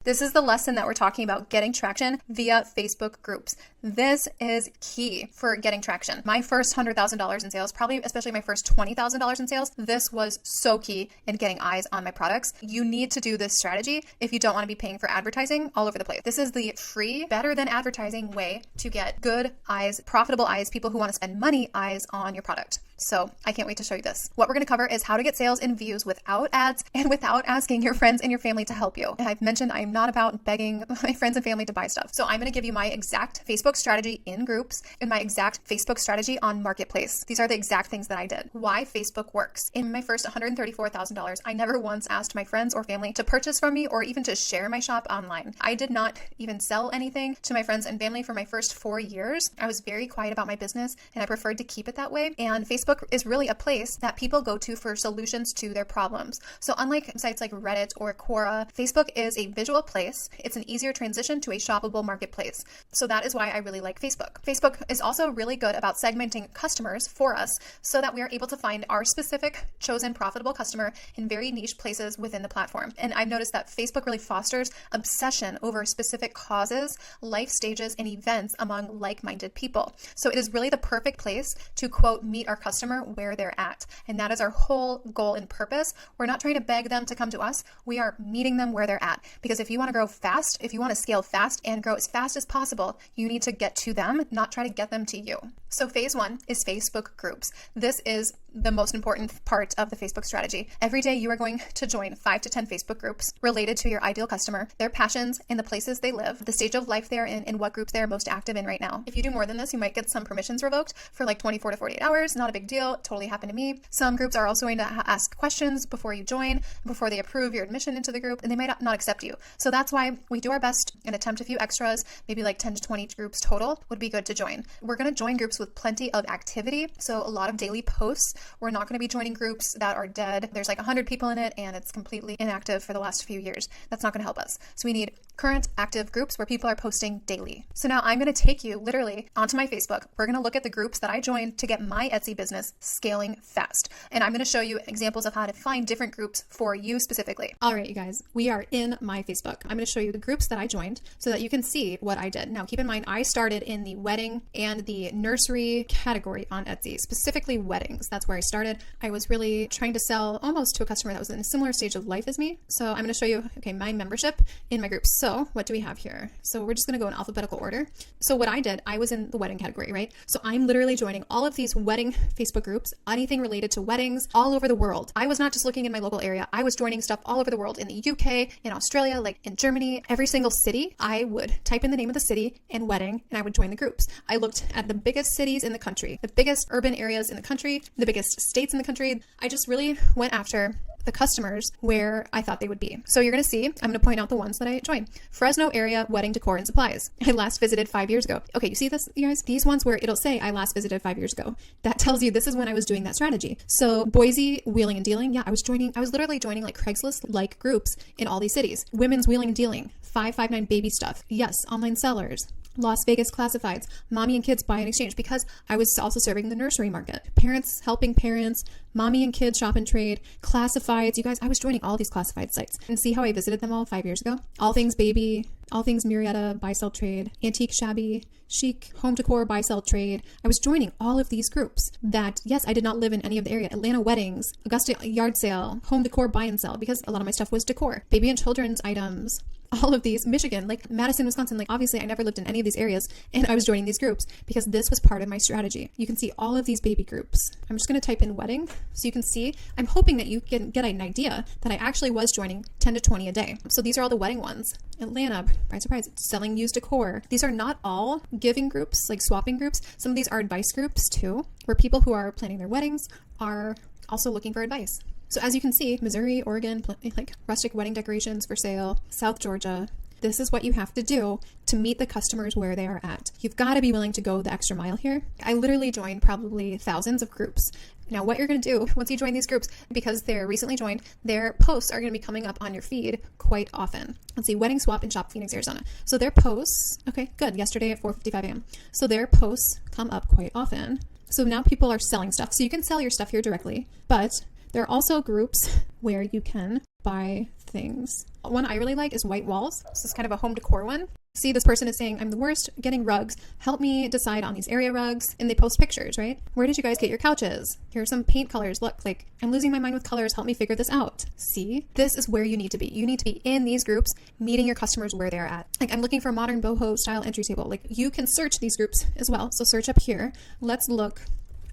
This is the lesson that we're talking about, getting traction via Facebook groups. This is key for getting traction. My first $100,000 in sales, probably especially my first $20,000 in sales, this was so key in getting eyes on my products. You need to do this strategy if you don't want to be paying for advertising all over the place. This is the free, better than advertising way to get good eyes, profitable eyes, people who want to spend money eyes on your product. So I can't wait to show you this. What we're going to cover is how to get sales and views without ads and without asking your friends and your family to help you. And I've mentioned I'm not about begging my friends and family to buy stuff. So I'm going to give you my exact Facebook strategy in groups and my exact Facebook strategy on Marketplace. These are the exact things that I did. Why Facebook works. In my first $134,000, I never once asked my friends or family to purchase from me or even to share my shop online. I did not even sell anything to my friends and family for my first 4 years. I was very quiet about my business and I preferred to keep it that way. And Facebook is really a place that people go to for solutions to their problems. So unlike sites like Reddit or Quora, Facebook is a visual place. It's an easier transition to a shoppable marketplace. So that is why I really like Facebook. Facebook is also really good about segmenting customers for us so that we are able to find our specific chosen profitable customer in very niche places within the platform. And I've noticed that Facebook really fosters obsession over specific causes, life stages, and events among like-minded people. So it is really the perfect place to, quote, meet our customer where they're at. And that is our whole goal and purpose. We're not trying to beg them to come to us. We are meeting them where they're at. Because if you want to grow fast, if you want to scale fast and grow as fast as possible, you need to get to them, not try to get them to you. So phase one is Facebook groups. This is the most important part of the Facebook strategy. Every day you are going to join 5 to 10 Facebook groups related to your ideal customer, their passions and the places they live, the stage of life they're in, and what groups they're most active in right now. If you do more than this, you might get some permissions revoked for like 24 to 48 hours. Not a big deal. It totally happened to me. Some groups are also going to ask questions before you join, before they approve your admission into the group, and they might not accept you. So that's why we do our best and attempt a few extras, maybe like 10 to 20 groups total would be good to join. We're going to join groups with plenty of activity. So a lot of daily posts. We're not going to be joining groups that are dead. There's like 100 people in it and it's completely inactive for the last few years. That's not going to help us. So we need current active groups where people are posting daily. So now I'm going to take you literally onto my Facebook. We're going to look at the groups that I joined to get my Etsy business scaling fast. And I'm going to show you examples of how to find different groups for you specifically. All right, you guys, we are in my Facebook. I'm going to show you the groups that I joined so that you can see what I did. Now, keep in mind, I started in the wedding and the nursery category on Etsy, specifically weddings. That's where I started. I was really trying to sell almost to a customer that was in a similar stage of life as me. So I'm going to show you, okay, my membership in my groups. So what do we have here? So we're just going to go in alphabetical order. So what I did, I was in the wedding category, right? So I'm literally joining all of these wedding Facebook groups, anything related to weddings all over the world. I was not just looking in my local area. I was joining stuff all over the world, in the UK, in Australia, like in Germany, every single city. I would type in the name of the city and wedding, and I would join the groups. I looked at the biggest cities in the country, the biggest urban areas in the country, the biggest states in the country. I just really went after the customers where I thought they would be. So you're going to see, I'm going to point out the ones that I joined. Fresno area wedding decor and supplies. I last visited 5 years ago. Okay, you see this, you guys? These ones where it'll say I last visited 5 years ago. That tells you this is when I was doing that strategy. So Boise wheeling and dealing. Yeah, I was literally joining like Craigslist-like groups in all these cities. Women's wheeling and dealing. 559 baby stuff. Yes, online sellers. Las Vegas classifieds, mommy and kids buy and exchange, because I was also serving the nursery market. Parents helping parents, mommy and kids shop and trade, classifieds. You guys, I was joining all these classified sites. And see how I visited them all 5 years ago? All things baby, all things Murrieta, buy, sell, trade, antique, shabby, chic, home decor, buy, sell, trade. I was joining all of these groups that, yes, I did not live in any of the area. Atlanta weddings, Augusta yard sale, home decor, buy and sell, because a lot of my stuff was decor, baby and children's items, all of these, Michigan, like Madison, Wisconsin, like obviously I never lived in any of these areas, and I was joining these groups because this was part of my strategy. You can see all of these baby groups. I'm just going to type in wedding so you can see. I'm hoping that you can get an idea that I actually was joining 10 to 20 a day. So these are all the wedding ones. Atlanta, surprise, selling used decor. These are not all giving groups, like swapping groups. Some of these are advice groups too, where people who are planning their weddings are also looking for advice. So as you can see, Missouri, Oregon, like rustic wedding decorations for sale, South Georgia. This is what you have to do to meet the customers where they are at. You've got to be willing to go the extra mile here. I literally joined probably thousands of groups. Now, what you're going to do once you join these groups, because they're recently joined, their posts are going to be coming up on your feed quite often. Let's see, Wedding Swap in Shop, Phoenix, Arizona. So their posts, okay, good, yesterday at 4:55 a.m. So their posts come up quite often. So now people are selling stuff. So you can sell your stuff here directly, but there are also groups where you can buy things. One I really like is white walls. This is kind of a home decor one. See, this person is saying, I'm the worst getting rugs. Help me decide on these area rugs. And they post pictures, right? Where did you guys get your couches? Here are some paint colors. Look, like, I'm losing my mind with colors. Help me figure this out. See, this is where you need to be. You need to be in these groups, meeting your customers where they're at. Like, I'm looking for a modern boho style entry table. Like, you can search these groups as well. So search up here. Let's look.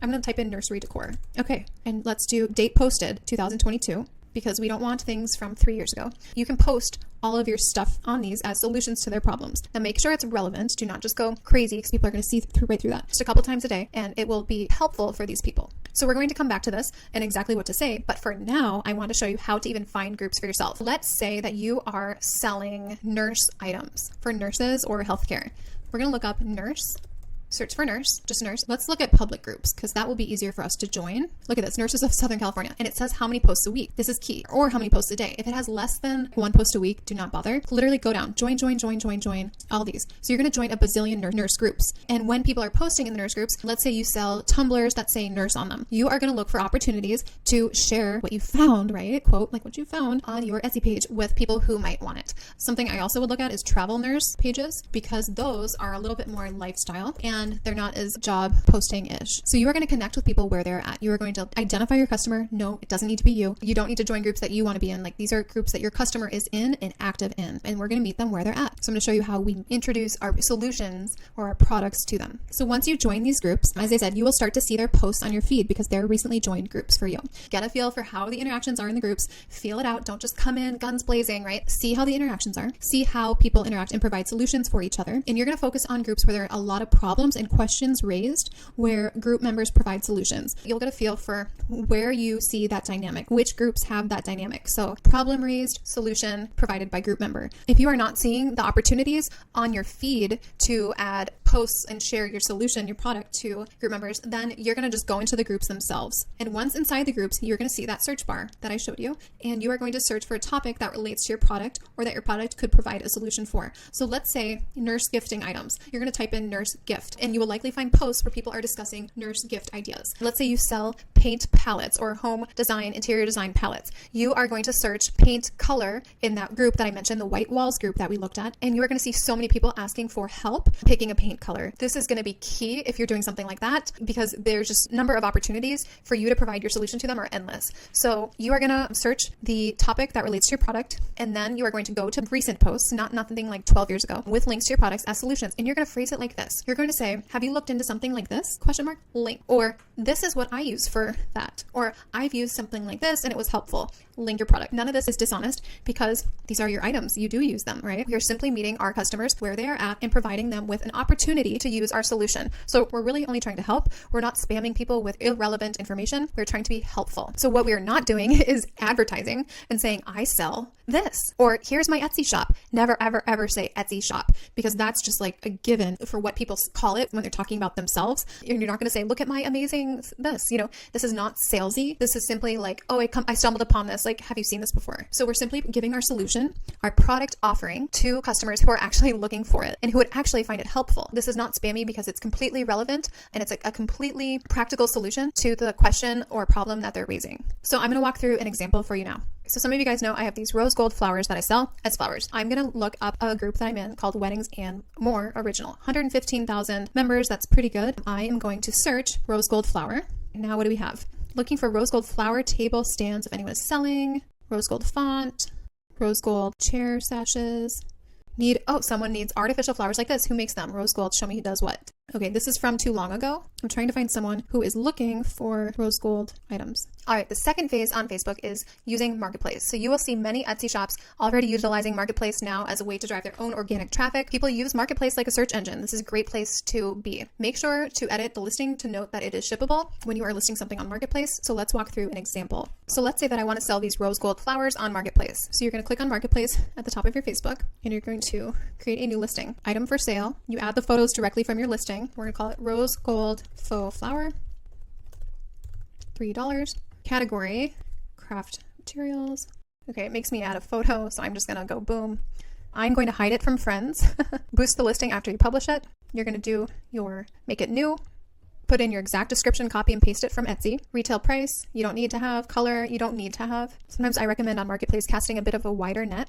I'm going to type in nursery decor. Okay. And let's do date posted 2022. Because we don't want things from 3 years ago. You can post all of your stuff on these as solutions to their problems. Now make sure it's relevant. Do not just go crazy because people are going to see right through that. Just a couple times a day and it will be helpful for these people. So we're going to come back to this and exactly what to say. But for now, I want to show you how to even find groups for yourself. Let's say that you are selling nurse items for nurses or healthcare. We're going to look up nurse. Search for nurse, just nurse. Let's look at public groups because that will be easier for us to join. Look at this, Nurses of Southern California. And it says how many posts a week. This is key. Or how many posts a day. If it has less than 1 post a week, do not bother. Literally go down, join, all these. So you're going to join a bazillion nurse groups. And when people are posting in the nurse groups, let's say you sell tumblers that say nurse on them. You are going to look for opportunities to share what you found, right? Quote, like what you found on your Etsy page with people who might want it. Something I also would look at is travel nurse pages because those are a little bit more lifestyle and they're not as job posting-ish. So you are going to connect with people where they're at. You are going to identify your customer. No, it doesn't need to be you. You don't need to join groups that you want to be in. Like these are groups that your customer is in and active in, and we're going to meet them where they're at. So I'm going to show you how we introduce our solutions or our products to them. So once you join these groups, as I said, you will start to see their posts on your feed because they're recently joined groups for you. Get a feel for how the interactions are in the groups. Feel it out. Don't just come in guns blazing, right? See how the interactions are. See how people interact and provide solutions for each other. And you're going to focus on groups where there are a lot of problems and questions raised where group members provide solutions. You'll get a feel for where you see that dynamic, which groups have that dynamic. So problem raised, solution provided by group member. If you are not seeing the opportunities on your feed to add posts and share your solution, your product to group members, then you're going to just go into the groups themselves. And once inside the groups, you're going to see that search bar that I showed you, and you are going to search for a topic that relates to your product or that your product could provide a solution for. So let's say nurse gifting items. You're going to type in nurse gift, and you will likely find posts where people are discussing nurse gift ideas. Let's say you sell paint palettes or home design, interior design palettes. You are going to search paint color in that group that I mentioned, the white walls group that we looked at, and you are going to see so many people asking for help picking a paint color. This is going to be key if you're doing something like that because there's just number of opportunities for you to provide your solution to them are endless. So you are going to search the topic that relates to your product, and then you are going to go to recent posts, not nothing like 12 years ago, with links to your products as solutions. And you're going to phrase it like this. You're going to say, have you looked into something like this? Question mark, link. Or this is what I use for that. Or I've used something like this and it was helpful. Link your product. None of this is dishonest because these are your items. You do use them, right? We are simply meeting our customers where they are at and providing them with an opportunity to use our solution. So we're really only trying to help. We're not spamming people with irrelevant information. We're trying to be helpful. So what we are not doing is advertising and saying, I sell this, or here's my Etsy shop. Never, ever, ever say Etsy shop because that's just like a given for what people call it when they're talking about themselves. And you're not going to say, look at my amazing this, this is not salesy. This is simply like, oh, I stumbled upon this. Like, have you seen this before? So we're simply giving our solution, our product offering to customers who are actually looking for it and who would actually find it helpful. This is not spammy because it's completely relevant and it's a completely practical solution to the question or problem that they're raising. So I'm going to walk through an example for you now. So some of you guys know I have these rose gold flowers that I sell as flowers. I'm going to look up a group that I'm in called Weddings and More Original. 115,000 members. That's pretty good. I am going to search rose gold flower. Now what do we have? Looking for rose gold flower table stands if anyone is selling. Rose gold font. Rose gold chair sashes. Someone needs artificial flowers like this. Who makes them? Rose gold. Show me who does what. Okay, this is from too long ago. I'm trying to find someone who is looking for rose gold items. All right, the second phase on Facebook is using Marketplace. So you will see many Etsy shops already utilizing Marketplace now as a way to drive their own organic traffic. People use Marketplace like a search engine. This is a great place to be. Make sure to edit the listing to note that it is shippable when you are listing something on Marketplace. So let's walk through an example. So let's say that I want to sell these rose gold flowers on Marketplace. So you're going to click on Marketplace at the top of your Facebook and you're going to create a new listing. Item for sale. You add the photos directly from your listing. We're going to call it rose gold faux flower. $3. Category, craft materials. Okay, it makes me add a photo, so I'm just going to go boom. I'm going to hide it from friends. Boost the listing after you publish it. You're going to do your make it new. Put in your exact description, copy and paste it from Etsy. Retail price, you don't need to have. Color, you don't need to have. Sometimes I recommend on Marketplace casting a bit of a wider net.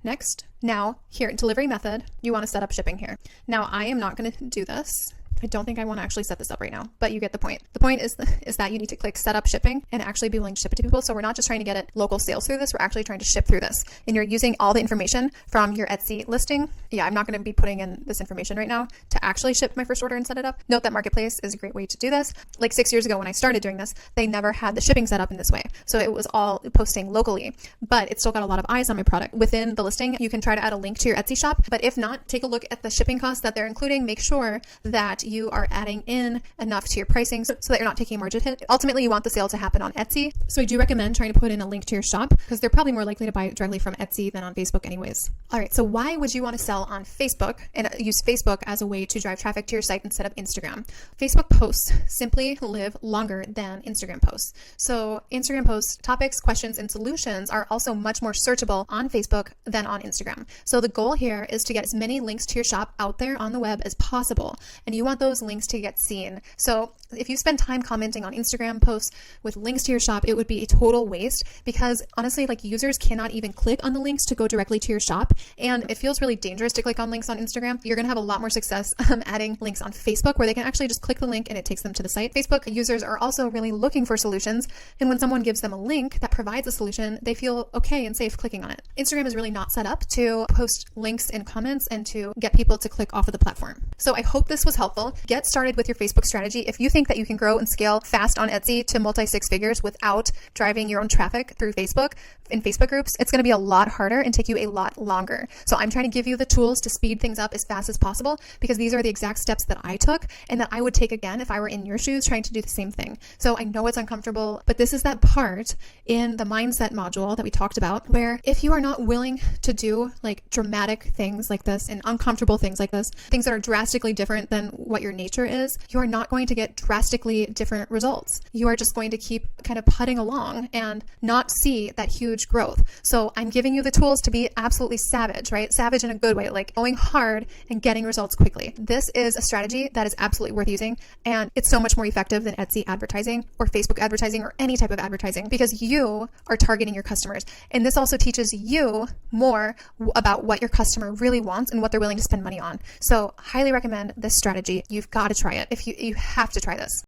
Next, now here, delivery method, you want to set up shipping here. Now I am not going to do this. I don't think I want to actually set this up right now, but you get the point. The point is that you need to click set up shipping and actually be willing to ship it to people. So we're not just trying to get it local sales through this, we're actually trying to ship through this. And you're using all the information from your Etsy listing. Yeah, I'm not going to be putting in this information right now to actually ship my first order and set it up. Note that Marketplace is a great way to do this. Like 6 years ago when I started doing this, they never had the shipping set up in this way. So it was all posting locally, but it still got a lot of eyes on my product. Within the listing, you can try to add a link to your Etsy shop, but if not, take a look at the shipping costs that they're including. Make sure that you are adding in enough to your pricing so that you're not taking a margin hit. Ultimately, you want the sale to happen on Etsy. So I do recommend trying to put in a link to your shop because they're probably more likely to buy directly from Etsy than on Facebook anyways. All right, so why would you want to sell on Facebook and use Facebook as a way to drive traffic to your site instead of Instagram? Facebook posts simply live longer than Instagram posts. So Instagram posts, topics, questions, and solutions are also much more searchable on Facebook than on Instagram. So the goal here is to get as many links to your shop out there on the web as possible. And you want those links to get seen. So if you spend time commenting on Instagram posts with links to your shop, it would be a total waste because honestly, like users cannot even click on the links to go directly to your shop. And it feels really dangerous to click on links on Instagram. You're going to have a lot more success adding links on Facebook where they can actually just click the link and it takes them to the site. Facebook users are also really looking for solutions. And when someone gives them a link that provides a solution, they feel okay and safe clicking on it. Instagram is really not set up to post links in comments and to get people to click off of the platform. So I hope this was helpful. Get started with your Facebook strategy. If you think that you can grow and scale fast on Etsy to multi-six figures without driving your own traffic through Facebook in Facebook groups, it's going to be a lot harder and take you a lot longer. So I'm trying to give you the tools to speed things up as fast as possible because these are the exact steps that I took and that I would take again if I were in your shoes trying to do the same thing. So I know it's uncomfortable, but this is that part in the mindset module that we talked about where if you are not willing to do like dramatic things like this and uncomfortable things like this, things that are drastically different than what your nature is, you are not going to get drastically different results. You are just going to keep kind of putting along and not see that huge growth. So I'm giving you the tools to be absolutely savage, right? Savage in a good way, like going hard and getting results quickly. This is a strategy that is absolutely worth using. And it's so much more effective than Etsy advertising or Facebook advertising or any type of advertising because you are targeting your customers. And this also teaches you more about what your customer really wants and what they're willing to spend money on. So highly recommend this strategy. You've got to try it. You have to try this.